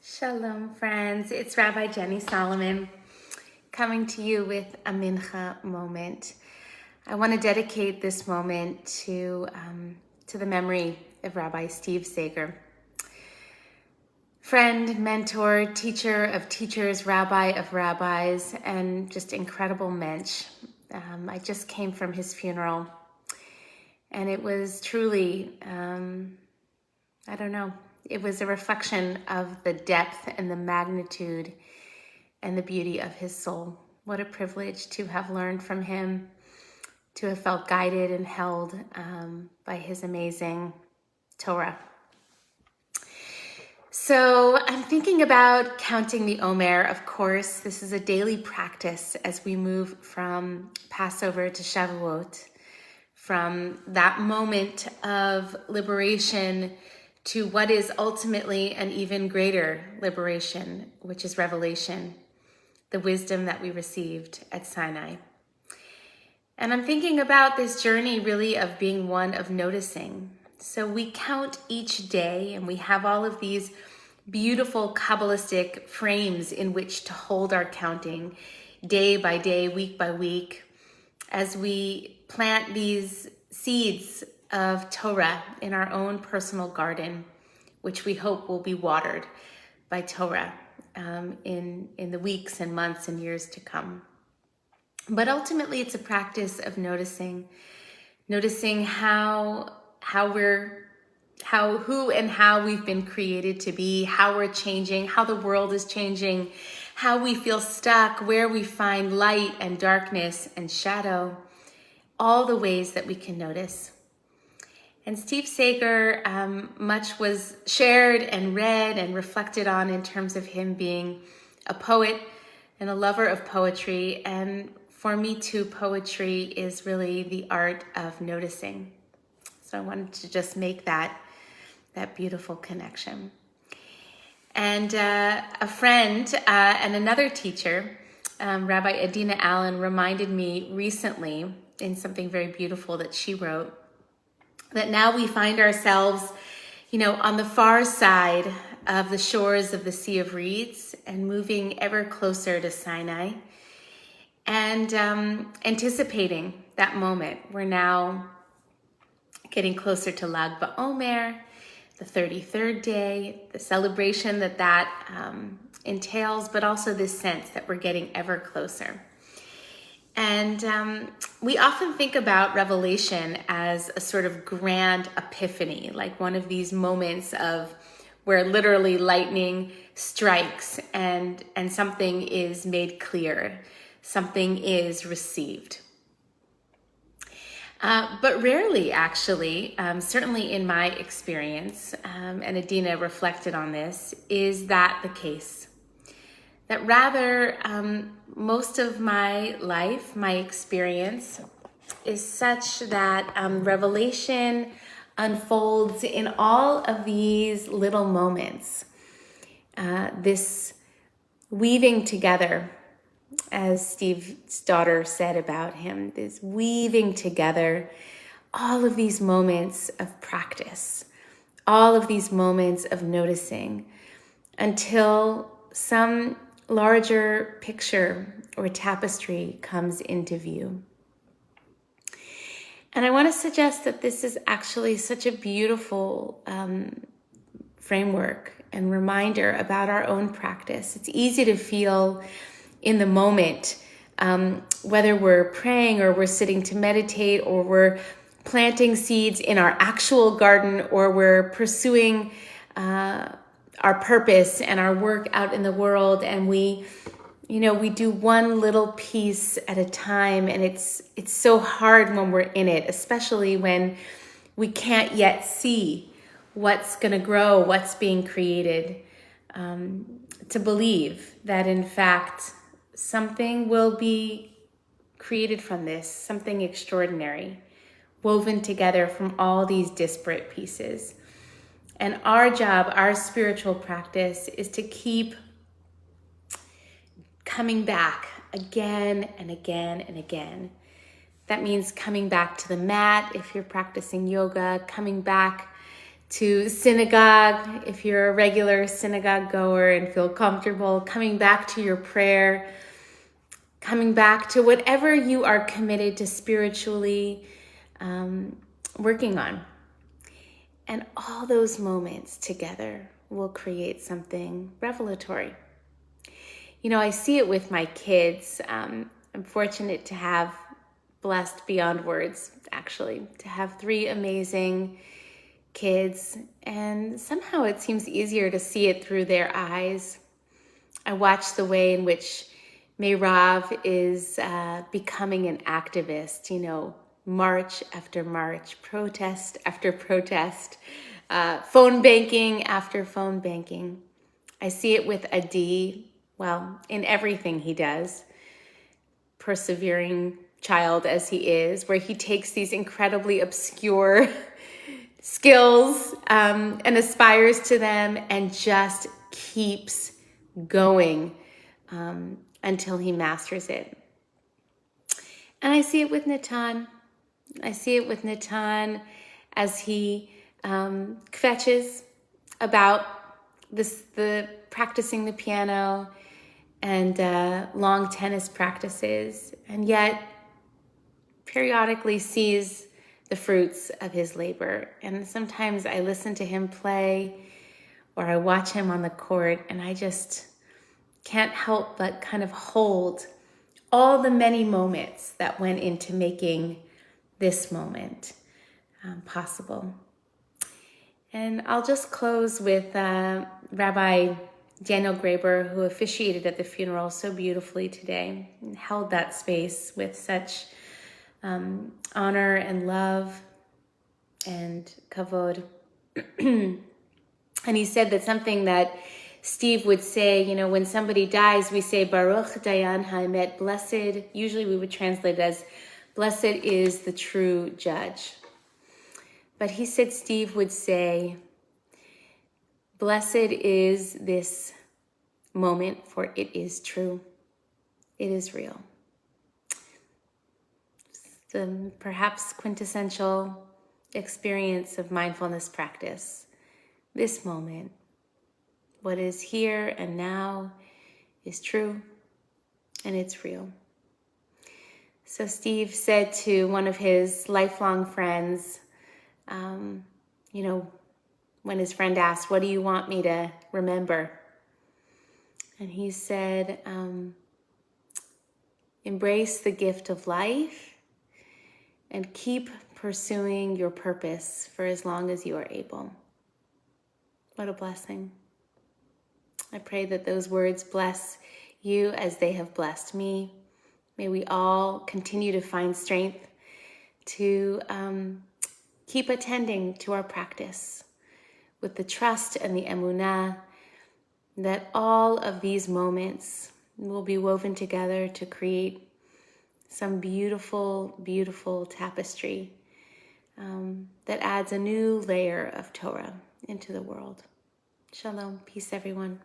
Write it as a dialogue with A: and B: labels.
A: Shalom, friends. It's Rabbi Jenny Solomon coming to you with a Minha Moment. I want to dedicate this moment to the memory of Rabbi Steve Sager. Friend, mentor, teacher of teachers, rabbi of rabbis, and just incredible mensch. I just came from his funeral, and it was truly, it was a reflection of the depth and the magnitude and the beauty of his soul. What a privilege to have learned from him, to have felt guided and held by his amazing Torah. So I'm thinking about counting the Omer. Of course, this is a daily practice as we move from Passover to Shavuot, from that moment of liberation to what is ultimately an even greater liberation, which is revelation, the wisdom that we received at Sinai. And I'm thinking about this journey really of being one of noticing. So we count each day, and we have all of these beautiful Kabbalistic frames in which to hold our counting day by day, week by week, as we plant these seeds of Torah in our own personal garden, which we hope will be watered by Torah in the weeks and months and years to come. But ultimately, it's a practice of noticing who and how we've been created to be, how we're changing, how the world is changing, how we feel stuck, where we find light and darkness and shadow, all the ways that we can notice. And Steve Sager, much was shared and read and reflected on in terms of him being a poet and a lover of poetry. And for me too, poetry is really the art of noticing. So I wanted to just make that beautiful connection. And a friend and another teacher, Rabbi Adina Allen, reminded me recently in something very beautiful that she wrote, that now we find ourselves, on the far side of the shores of the Sea of Reeds and moving ever closer to Sinai and anticipating that moment. We're now getting closer to Lag BaOmer, the 33rd day, the celebration that entails, but also this sense that we're getting ever closer. And we often think about Revelation as a sort of grand epiphany, like one of these moments of where literally lightning strikes and something is made clear, something is received. But rarely, actually, certainly in my experience, and Adina reflected on this, is that the case. That rather, most of my life, my experience, is such that revelation unfolds in all of these little moments. This weaving together, as Steve's daughter said about him, this weaving together all of these moments of practice, all of these moments of noticing, until some larger picture or tapestry comes into view. And I want to suggest that this is actually such a beautiful framework and reminder about our own practice. It's easy to feel in the moment, whether we're praying or we're sitting to meditate or we're planting seeds in our actual garden or we're pursuing our purpose and our work out in the world, and we do one little piece at a time, and it's so hard when we're in it, especially when we can't yet see what's going to grow, what's being created, to believe that in fact something will be created from this, something extraordinary, woven together from all these disparate pieces. And our job, our spiritual practice, is to keep coming back again and again and again. That means coming back to the mat if you're practicing yoga, coming back to synagogue, if you're a regular synagogue goer and feel comfortable, coming back to your prayer, coming back to whatever you are committed to spiritually working on. And all those moments together will create something revelatory. You know, I see it with my kids. I'm fortunate to have, blessed beyond words, actually, to have 3 amazing kids. And somehow it seems easier to see it through their eyes. I watch the way in which Meirav is becoming an activist, you know, march after march, protest after protest, phone banking after phone banking. I see it with Adi, well, in everything he does, persevering child as he is, where he takes these incredibly obscure skills and aspires to them and just keeps going until he masters it. And I see it with Natan. I see it with Natan as he kvetches about the practicing the piano and long tennis practices, and yet periodically sees the fruits of his labor. And sometimes I listen to him play or I watch him on the court, and I just can't help but kind of hold all the many moments that went into making this moment possible. And I'll just close with Rabbi Daniel Graber, who officiated at the funeral so beautifully today and held that space with such honor and love and kavod. And he said that something that Steve would say, you know, when somebody dies, we say, Baruch Dayan Haemet, blessed, usually we would translate it as, blessed is the true judge. But he said Steve would say, blessed is this moment, for it is true. It is real. It's the perhaps quintessential experience of mindfulness practice. This moment, what is here and now, is true and it's real. So Steve said to one of his lifelong friends, you know, when his friend asked, what do you want me to remember? And he said, embrace the gift of life and keep pursuing your purpose for as long as you are able. What a blessing. I pray that those words bless you as they have blessed me. May we all continue to find strength to keep attending to our practice with the trust and the emunah that all of these moments will be woven together to create some beautiful, beautiful tapestry that adds a new layer of Torah into the world. Shalom. Peace, everyone.